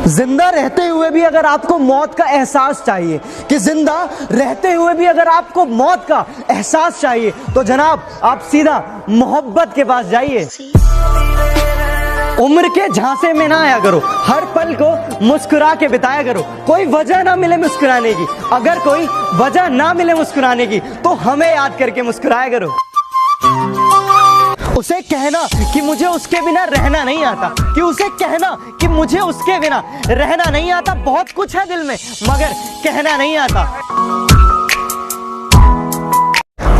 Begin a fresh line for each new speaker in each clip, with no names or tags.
जिंदा रहते हुए भी अगर आपको मौत का एहसास चाहिए, कि जिंदा रहते हुए भी अगर आपको मौत का एहसास चाहिए, तो जनाब आप सीधा मोहब्बत के पास जाइए। उम्र के झांसे में ना आया करो, हर पल को मुस्कुरा के बिताया करो। कोई वजह ना मिले मुस्कुराने की, अगर कोई वजह ना मिले मुस्कुराने की, तो हमें याद करके मुस्कुराया करो। उसे कहना कि मुझे उसके बिना रहना नहीं आता, कि उसे कहना कि मुझे उसके बिना रहना नहीं आता। बहुत कुछ है दिल में मगर कहना नहीं आता।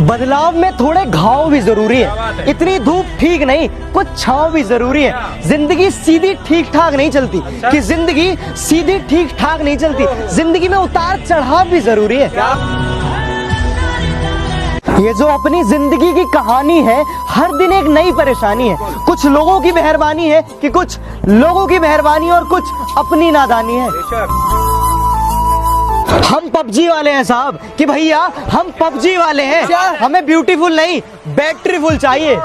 बदलाव में थोड़े घाव भी जरूरी है, इतनी धूप ठीक नहीं, कुछ छांव भी जरूरी है। जिंदगी सीधी ठीक ठाक नहीं चलती, कि जिंदगी सीधी ठीक ठाक नहीं चलती, जिंदगी में उतार चढ़ाव भी जरूरी है। ये जो अपनी जिंदगी की कहानी है, हर दिन एक नई परेशानी है। कुछ लोगों की मेहरबानी है, कि कुछ लोगों की मेहरबानी और कुछ अपनी नादानी है। हम पबजी वाले हैं साहब, कि भैया हम पबजी वाले हैं। हमें ब्यूटीफुल नहीं, बैटरी फुल चाहिए।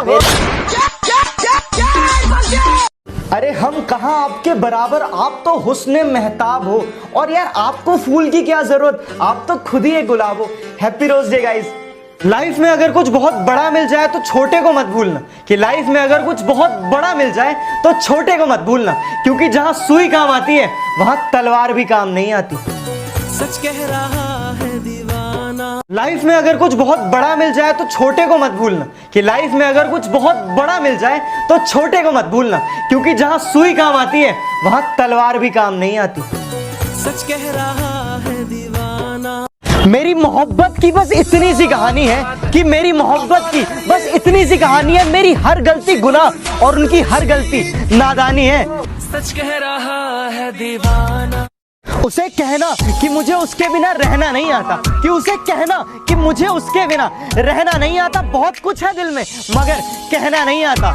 अरे हम कहाँ आपके बराबर, आप तो हुस्ने महताब हो, और यार आपको फूल की क्या जरूरत, आप तो खुद ही एक गुलाब हो। Happy rose day guys. Life में अगर कुछ बहुत बड़ा मिल जाए तो छोटे को मत भूलना, कि लाइफ में अगर कुछ बहुत बड़ा मिल जाए तो छोटे को मत भूलना, क्योंकि जहां सुई काम आती है वहां तलवार भी काम नहीं आती। सच कह रहा है दीवाना। लाइफ में अगर कुछ बहुत बड़ा मिल जाए तो छोटे को मत भूलना, कि लाइफ में अगर कुछ बहुत बड़ा मिल जाए तो छोटे को मत भूलना, क्योंकि जहां सुई काम आती है वहां तलवार भी काम नहीं आती। सच कह रहा है दीवाना। मेरी मोहब्बत की बस इतनी सी कहानी है, कि मेरी मोहब्बत की बस इतनी सी कहानी है। मेरी हर गलती गुनाह और उनकी हर गलती नादानी है। सच कह रहा है दीवाना। उसे कहना कि मुझे उसके बिना रहना नहीं आता, कि उसे कहना कि मुझे उसके बिना रहना नहीं आता। बहुत कुछ है दिल में मगर कहना नहीं आता।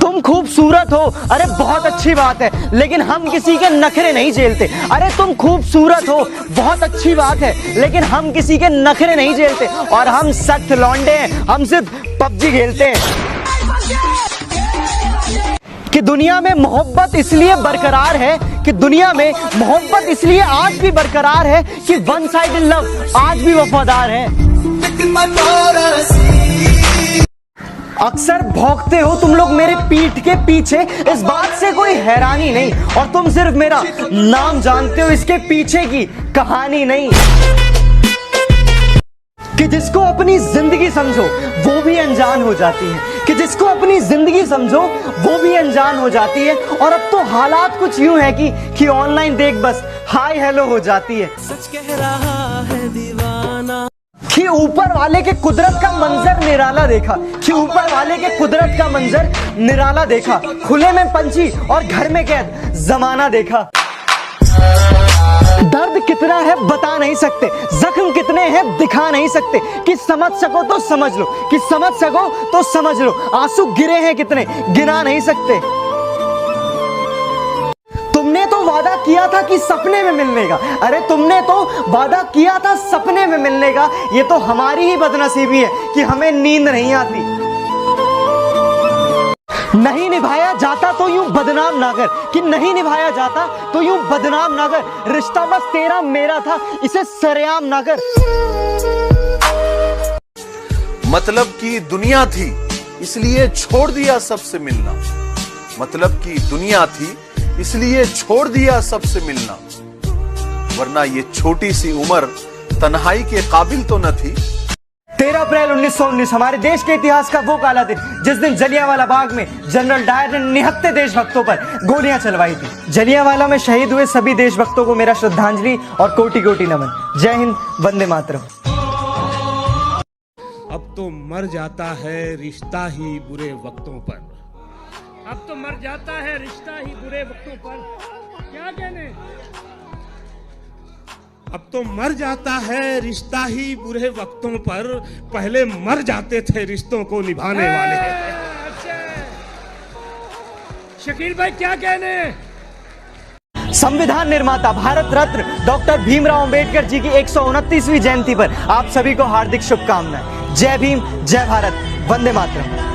तुम खूबसूरत हो, अरे बहुत अच्छी बात है, लेकिन हम किसी के नखरे नहीं झेलते। अरे तुम खूबसूरत हो, बहुत अच्छी बात है, लेकिन हम किसी के नखरे नहीं झेलते। और हम सख्त लौंडे हैं, हम सिर्फ पबजी खेलते हैं। कि दुनिया में मोहब्बत इसलिए बरकरार है, कि दुनिया में मोहब्बत इसलिए आज भी बरकरार है, कि वन साइडेड लव आज भी वफादार है। अक्सर भौंकते हो तुम लोग मेरे पीठ के पीछे, इस बात से कोई हैरानी नहीं, और तुम सिर्फ मेरा नाम जानते हो, इसके पीछे की कहानी नहीं। कि जिसको अपनी जिंदगी समझो वो भी अनजान हो जाती है, कि जिसको अपनी जिंदगी समझो वो भी अनजान हो जाती है। और अब तो हालात कुछ यूं है कि ऑनलाइन देख बस हाय हेलो हो जाती है। सच कह रहा है दीवाना। कि ऊपर वाले के कुदरत का मंजर निराला देखा, कि ऊपर वाले के कुदरत का मंजर निराला देखा। खुले में पंछी और घर में कैद जमाना देखा। दर्द कितना है बता नहीं सकते, जख्म कितने हैं दिखा नहीं सकते। कि समझ सको तो समझ लो, कि समझ सको तो समझ लो। आंसू गिरे हैं कितने गिना नहीं सकते। तुमने तो वादा किया था कि सपने में मिलने का, अरे तुमने तो वादा किया था सपने में मिलने का। ये तो हमारी ही बदनसीबी है कि हमें नींद नहीं आती। नहीं निभाया जाता तो यूं बदनाम ना कर, कि नहीं निभाया जाता तो यूं बदनाम ना कर। रिश्ता बस तेरा मेरा था, इसे सरेआम ना कर।
मतलब की दुनिया थी इसलिए छोड़ दिया सबसे मिलना, मतलब की दुनिया थी इसलिए छोड़ दिया सबसे मिलना, वरना ये छोटी सी उम्र तन्हाई के काबिल तो न थी।
13 अप्रैल 1919 हमारे देश के इतिहास का वो काला दिन, जिस दिन जलियांवाला बाग में जनरल डायर ने निहत्थे देशभक्तों पर गोलियां चलवाई थी। जलियांवाला में शहीद हुए सभी देशभक्तों को मेरा श्रद्धांजलि और कोटि कोटि नमन। जय हिंद, वंदे मातरम।
अब तो मर जाता है रिश्ता ही बुरे वक्तों पर,
अब तो मर जाता है रिश्ता ही बुरे वक्तों पर। क्या कहने?
अब तो मर जाता है रिश्ता ही बुरे वक्तों पर, पहले मर जाते थे रिश्तों को निभाने वाले।
शकील भाई क्या कहने?
संविधान निर्माता भारत रत्न डॉक्टर भीमराव अंबेडकर जी की 129वीं जयंती पर आप सभी को हार्दिक शुभकामनाएं। जय भीम, जय भारत, वंदे मातरम।